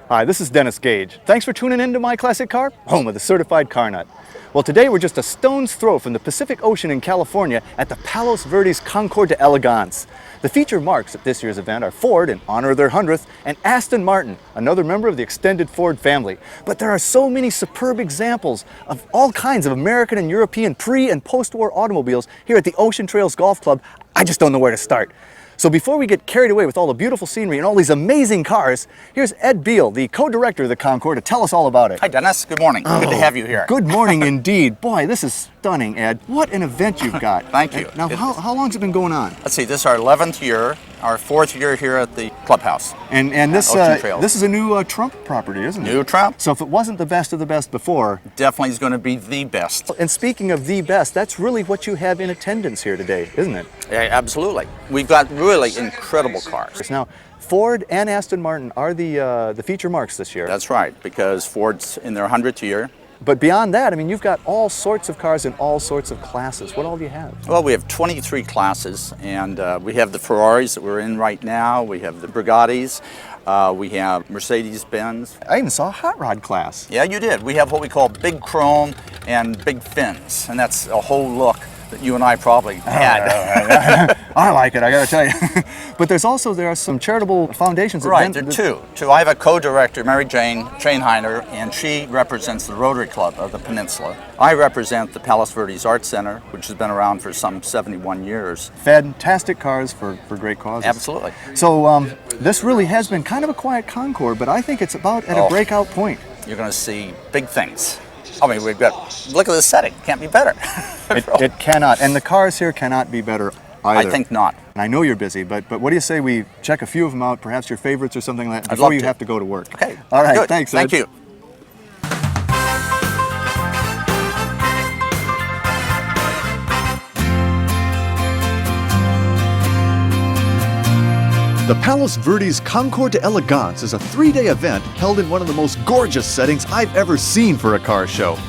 Hi, this is Dennis Gage. Thanks for tuning in to My Classic Car, home of the certified car nut. Well, today we're just a stone's throw from the Pacific Ocean in California at the Palos Verdes Concours d'Elegance. The feature marks at this year's event are Ford, in honor of their 100th, and Aston Martin, another member of the extended Ford family. But there are so many superb examples of all kinds of American and European pre- and post-war automobiles here at the Ocean Trails Golf Club, I just don't know where to start. So before we get carried away with all the beautiful scenery and all these amazing cars, here's Ed Beal, the co-director of the Concours, to tell us all about it. Hi, Dennis. Good morning. Good to have you here. Good morning indeed. Boy, this is stunning, Ed. What an event you've got. Thank you. Now, how long's it been going on? Let's see, this is our 11th year, our 4th year here at the clubhouse. And this is a new Trump property, isn't it? New Trump. So if it wasn't the best of the best before... Definitely is going to be the best. And speaking of the best, that's really what you have in attendance here today, isn't it? Yeah, absolutely. We've got really incredible cars. Now, Ford and Aston Martin are the feature marks this year. That's right, because Ford's in their 100th year. But beyond that, I mean, you've got all sorts of cars in all sorts of classes. What all do you have? Well, we have 23 classes, and we have the Ferraris that we're in right now. We have the Bugattis. We have Mercedes-Benz. I even saw a hot rod class. Yeah, you did. We have what we call big chrome and big fins, and that's a whole look that you and I probably had. I like it, I gotta tell you. But there are some charitable foundations. Right, there are two. I have a co-director, Mary Jane Trainheiner, and she represents the Rotary Club of the Peninsula. I represent the Palos Verdes Art Center, which has been around for some 71 years. Fantastic cars for great causes. Absolutely. So this really has been kind of a quiet Concours, but I think it's about at a breakout point. You're going to see big things. I mean, look at the setting. Can't be better. It cannot. And the cars here cannot be better either. I think not. And I know you're busy, but what do you say we check a few of them out, perhaps your favorites or something like that, before you have to go to work? Okay. All right, good. Thanks, Ed. Thank you. The Palos Verdes Concours d'Elegance is a 3-day event held in one of the most gorgeous settings I've ever seen for a car show.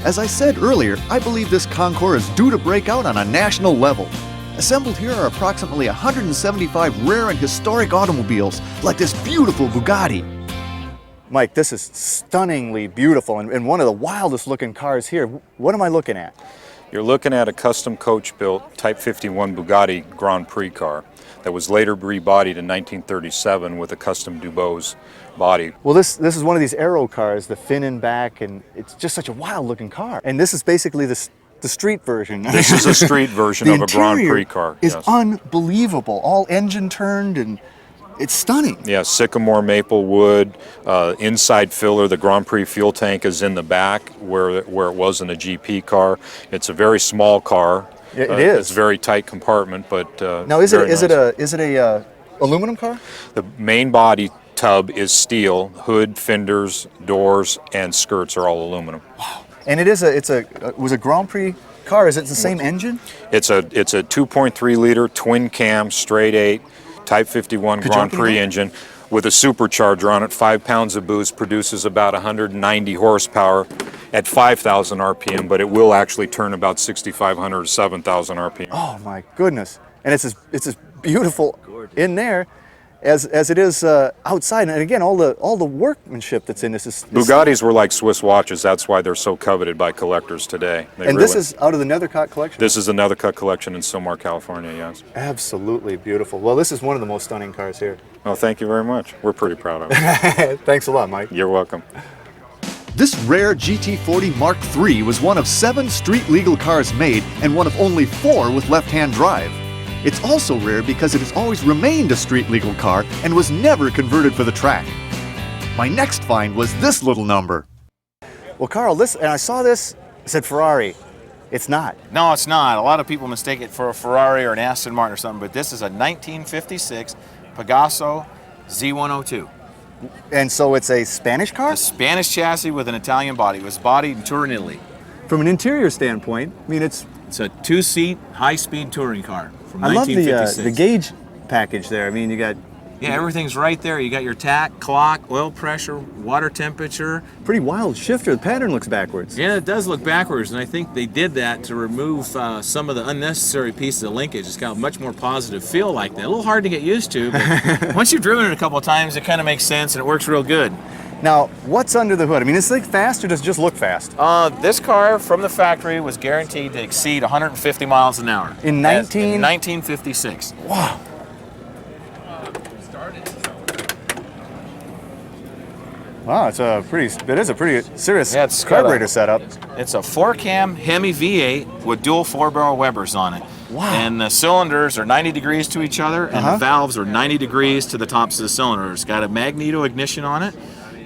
As I said earlier, I believe this Concours is due to break out on a national level. Assembled here are approximately 175 rare and historic automobiles, like this beautiful Bugatti. Mike, this is stunningly beautiful and one of the wildest looking cars here. What am I looking at? You're looking at a custom coach-built Type 51 Bugatti Grand Prix car that was later rebodied in 1937 with a custom Dubose body. Well, this is one of these aero cars, the fin and back, and it's just such a wild-looking car. And this is basically the street version. This is a street version of a Grand Prix car. It's unbelievable, all engine turned, and it's stunning. Yeah, sycamore maple wood, inside filler. The Grand Prix fuel tank is in the back where it was in a GP car. It's a very small car. It is. It's a very tight compartment, but now is it a aluminum car? The main body tub is steel. Hood, fenders, doors, and skirts are all aluminum. Wow! And it was a Grand Prix car. Is it the same engine? It's a 2.3 liter twin cam straight 8 Type 51 Grand Prix engine with a supercharger on it. 5 pounds of boost, produces about 190 horsepower at 5,000 RPM, but it will actually turn about 6,500 or 7,000 RPM. Oh my goodness! And it's as beautiful in there as it is outside. And again, all the workmanship that's in this is. Bugattis were like Swiss watches. That's why they're so coveted by collectors today. This is out of the Nethercott collection? This is the Nethercott collection in Silmar, California, yes. Absolutely beautiful. Well, this is one of the most stunning cars here. Well, thank you very much. We're pretty proud of it. Thanks a lot, Mike. You're welcome. This rare Gt40 Mark III was one of 7 street-legal cars made and one of only 4 with left-hand drive. It's also rare because it has always remained a street-legal car and was never converted for the track. My next find was this little number. Well, Carl, and I saw this, it said Ferrari. It's not. No, it's not. A lot of people mistake it for a Ferrari or an Aston Martin or something, but this is a 1956 Pegaso Z102. And so it's a Spanish car? A Spanish chassis with an Italian body. It was bodied and toured in Italy. From an interior standpoint, I mean, it's a 2-seat, high-speed touring car from 1956. I love the gauge package there. I mean, you got Yeah, everything's right there. You got your tack, clock, oil pressure, water temperature. Pretty wild shifter. The pattern looks backwards. Yeah, it does look backwards, and I think they did that to remove some of the unnecessary pieces of linkage. It's got a much more positive feel like that. A little hard to get used to, but once you've driven it a couple of times, it kind of makes sense and it works real good. Now, what's under the hood? I mean, is this thing fast or does it just look fast? This car from the factory was guaranteed to exceed 150 miles an hour. In 1956. Wow. Wow, it is a pretty serious it's got carburetor setup. It's a 4-cam Hemi V8 with dual 4-barrel Webers on it. Wow. And the cylinders are 90 degrees to each other, and the valves are 90 degrees to the tops of the cylinders. It's got a magneto ignition on it,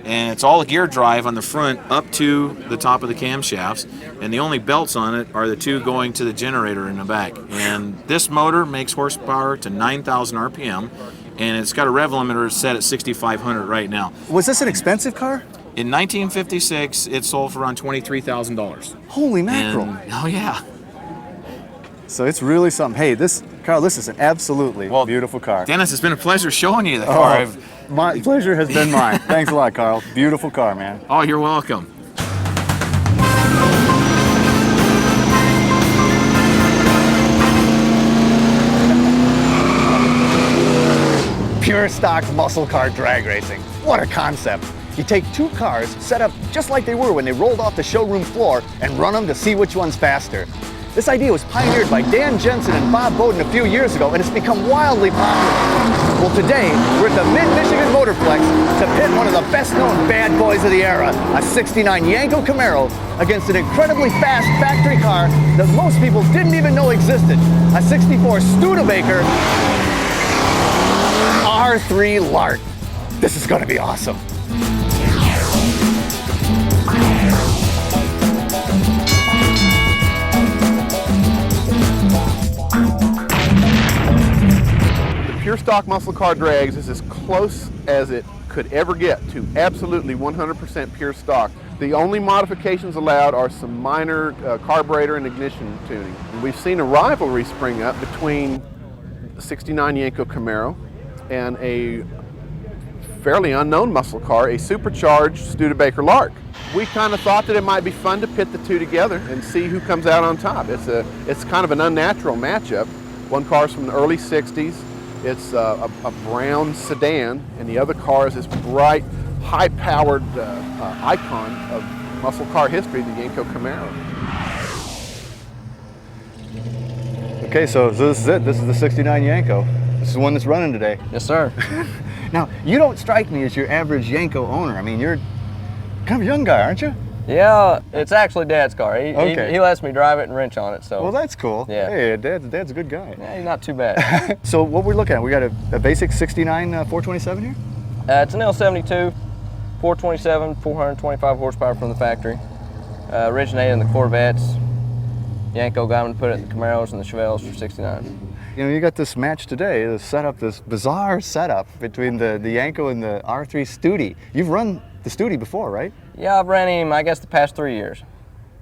and it's all gear drive on the front up to the top of the camshafts, and the only belts on it are the two going to the generator in the back. And this motor makes horsepower to 9,000 RPM, and it's got a rev limiter set at 6,500 right now. Was this an expensive car? In 1956, it sold for around $23,000. Holy mackerel. Oh yeah. So it's really something. Hey, Carl, this is an absolutely beautiful car. Dennis, it's been a pleasure showing you the car. My pleasure has been mine. Thanks a lot, Carl. Beautiful car, man. Oh, you're welcome. Pure stock muscle car drag racing. What a concept. You take two cars set up just like they were when they rolled off the showroom floor and run them to see which one's faster. This idea was pioneered by Dan Jensen and Bob Bowden a few years ago, and it's become wildly popular. Well, today, we're at the Mid-Michigan Motorplex to pit one of the best-known bad boys of the era, a '69 Yenko Camaro, against an incredibly fast factory car that most people didn't even know existed, a '64 Studebaker R-3 Lark. This is gonna be awesome. Pure stock muscle car drags is as close as it could ever get to absolutely 100% pure stock. The only modifications allowed are some minor carburetor and ignition tuning. We've seen a rivalry spring up between the '69 Yenko Camaro and a fairly unknown muscle car, a supercharged Studebaker Lark. We kind of thought that it might be fun to pit the two together and see who comes out on top. It's kind of an unnatural matchup. One car's from the early '60s. It's a brown sedan, and the other car is this bright, high-powered icon of muscle car history, the Yenko Camaro. Okay, so this is it. This is the '69 Yenko. This is the one that's running today. Yes, sir. Now, you don't strike me as your average Yenko owner. I mean, you're kind of a young guy, aren't you? Yeah, it's actually Dad's car. He lets me drive it and wrench on it. So. Well, that's cool. Yeah. Hey, Dad's a good guy. Yeah, he's not too bad. So what we're looking at, we got a basic '69 427 here? It's an L72, 427, 425 horsepower from the factory. Originated in the Corvettes. Yenko got him to put it in the Camaros and the Chevelles for '69. You know, you got this match today, this bizarre setup between the Yenko and the R-3 Studi. You've run the Studi before, right? Yeah, I've ran him, I guess, the past 3 years.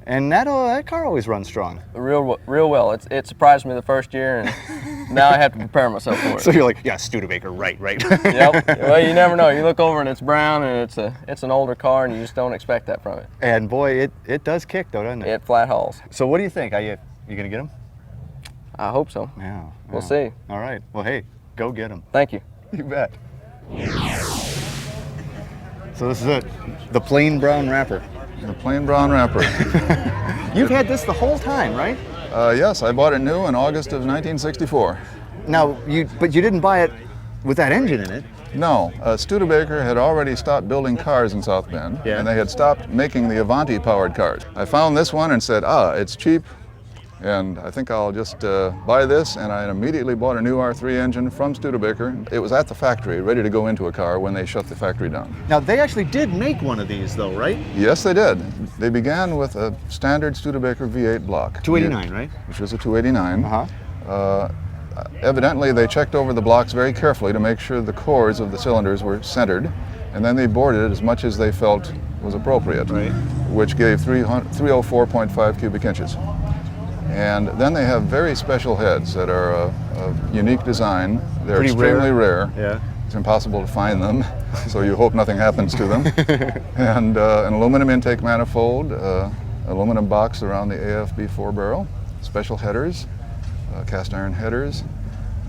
And that car always runs strong. Real well. It surprised me the first year, and now I have to prepare myself for it. So you're like, yeah, Studebaker, right. Yep. Well, you never know. You look over and it's brown, and it's an older car, and you just don't expect that from it. And boy, it does kick though, doesn't it? It flat hauls. So what do you think? Are you gonna get him? I hope so. Yeah. We'll see. All right. Well, hey, go get him. Thank you. You bet. So this is it, the plain brown wrapper. The plain brown wrapper. You've had this the whole time, right? Yes, I bought it new in August of 1964. Now, but you didn't buy it with that engine in it. No, Studebaker had already stopped building cars in South Bend, and they had stopped making the Avanti-powered cars. I found this one and said, it's cheap, and I think I'll just buy this, and I immediately bought a new R3 engine from Studebaker. It was at the factory, ready to go into a car when they shut the factory down. Now, they actually did make one of these, though, right? Yes, they did. They began with a standard Studebaker V8 block. 289, right? Which was a 289. Evidently, they checked over the blocks very carefully to make sure the cores of the cylinders were centered, and then they bored it as much as they felt was appropriate, which gave 304.5 cubic inches. And then they have very special heads that are a unique design. They're extremely rare. Yeah. It's impossible to find them, so you hope nothing happens to them. And an aluminum intake manifold, aluminum box around the AFB 4-barrel, special headers, cast iron headers,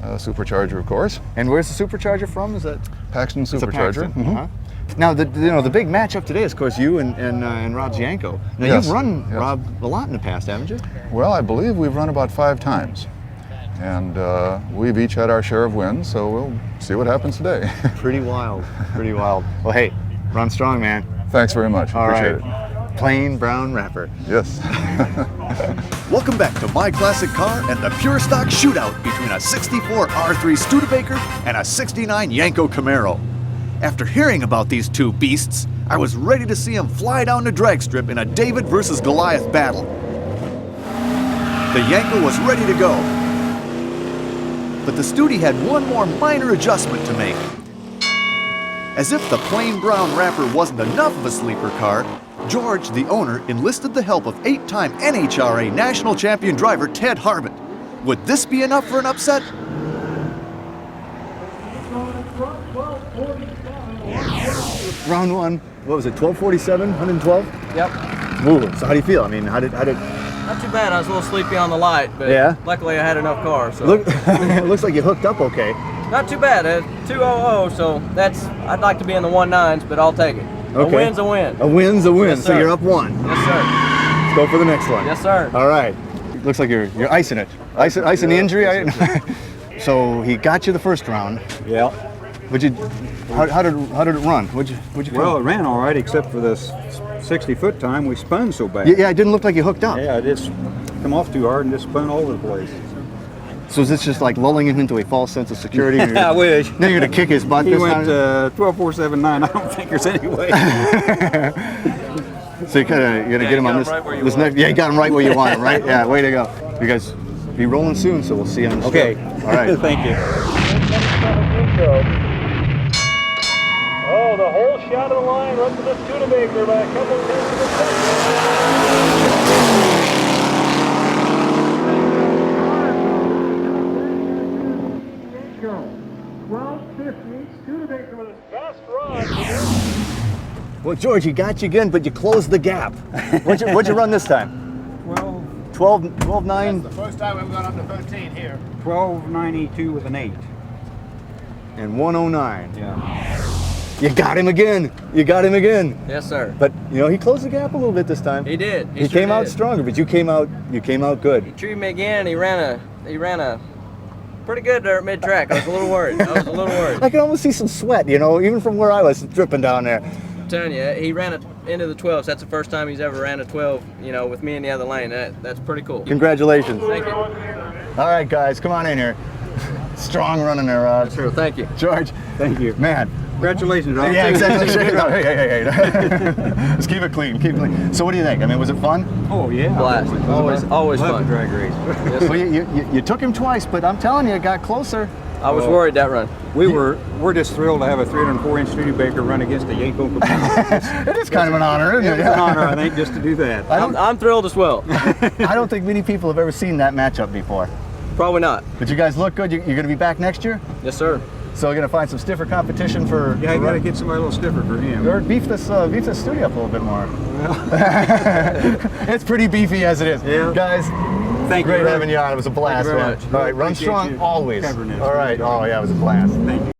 supercharger, of course. And where's the supercharger from? Is that? Paxton supercharger. Paxton. Now, the big matchup today is, of course, you and Rob Yenko. Now, Yes, you've run yes. Rob a lot in the past, haven't you? Well, I believe we've run about 5 times. And we've each had our share of wins, so we'll see what happens today. Pretty wild, pretty wild. Well, hey, run strong, man. Thanks very much. All Appreciate right. Plain brown wrapper. it. Yes. Welcome back to My Classic Car and the pure stock shootout between a 64 R-3 Studebaker and a 69 Yenko Camaro. After hearing about these two beasts, I was ready to see them fly down the drag strip in a David versus Goliath battle. The Yenko was ready to go, but the Studi had one more minor adjustment to make. As if the plain brown wrapper wasn't enough of a sleeper car, George, the owner, enlisted the help of 8-time NHRA national champion driver Ted Harmon. Would this be enough for an upset? Round one, what was it, 1247, 112? Yep. Ooh, so how do you feel? I mean, how did Not too bad. I was a little sleepy on the light, but Yeah? luckily I had enough cars. So. look? It looks like you hooked up okay. Not too bad. 200, so I'd like to be in the 19s, but I'll take it. A Okay. win's a win. A win's a win, Yes, so sir. you're up 1. Yes, sir. Let's go for the next one. Yes, sir. All right. Looks like you're icing it. Icing the injury. So he got you the first round. Yeah. How did it run? What'd you Well, it ran all right except for this 60-foot time. We spun so bad. yeah, it didn't look like you hooked up. Yeah, it just come off too hard and just spun all over the place. So is this just like lulling him into a false sense of security? I wish. Now you're gonna kick his butt He this went time. 12.479. I don't think there's any way. So you're gonna get him on got this. him right where you This want next, yeah, you got him right where you want him, right? Yeah, way to go. You guys be rolling soon, so we'll see you on the Okay. strip. All right. Thank you. Oh, the whole shot of the line runs to the Studebaker by a couple of tenths of a second. 1250, Studebaker with his best run. Well, George, you got you again, but you closed the gap. What'd you run this time? 12.9. The first time we've gone up to 13 here. 12.92 with an 8. And 109. Yeah. You got him again. You got him again. Yes, sir. But he closed the gap a little bit this time. He did. He sure came out did. stronger, but you came out good. He treated me again. He ran a pretty good there at mid-track. I was a little worried. I can almost see some sweat, even from where I was dripping down there. I'm telling you, he ran it into the 12s. That's the first time he's ever ran a 12, with me in the other lane. That's pretty cool. Congratulations. Thank you. All right, guys, come on in here. Strong running there, Rob. Sure, thank you. George. Thank you. Man. Congratulations, Rob. Yeah, exactly. Hey. Let's keep it clean. So what do you think? I mean, was it fun? Oh, yeah. Blast. Always Love fun. the drag race. Well, you took him twice, but I'm telling you, it got closer. I was worried that run. We're just thrilled to have a 304-inch Studebaker run against a Yenko Camaro. It is kind of an honor, isn't it? It's an honor, I think, just to do that. I'm thrilled as well. I don't think many people have ever seen that matchup before. Probably not. But you guys look good. You're going to be back next year? Yes, sir. So we're going to find some stiffer competition for... Yeah, I got to get somebody a little stiffer for him. Or beef this studio up a little bit more. It's pretty beefy as it is. Yeah. Guys, Thank you. great having you on. It was a blast, Thank you very man. much. All right, run Appreciate strong you always. covering this. All right. Oh, yeah, it was a blast. Thank you.